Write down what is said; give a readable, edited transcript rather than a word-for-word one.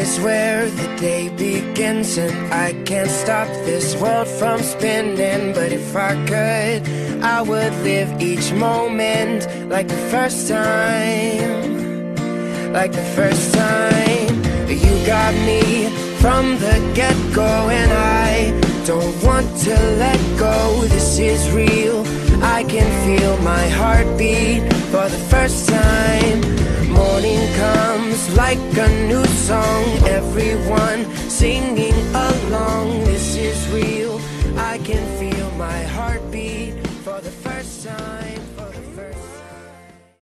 is where the day begins, and I can't stop this world from spinning. But if I could, I would live each moment like the first time, like the first time. You got me from the get-go, and I don't want to let go. This is real, I can feel my heartbeat for the first time. Morning comes like a new song, everyone singing along. This is real, I can feel my heartbeat.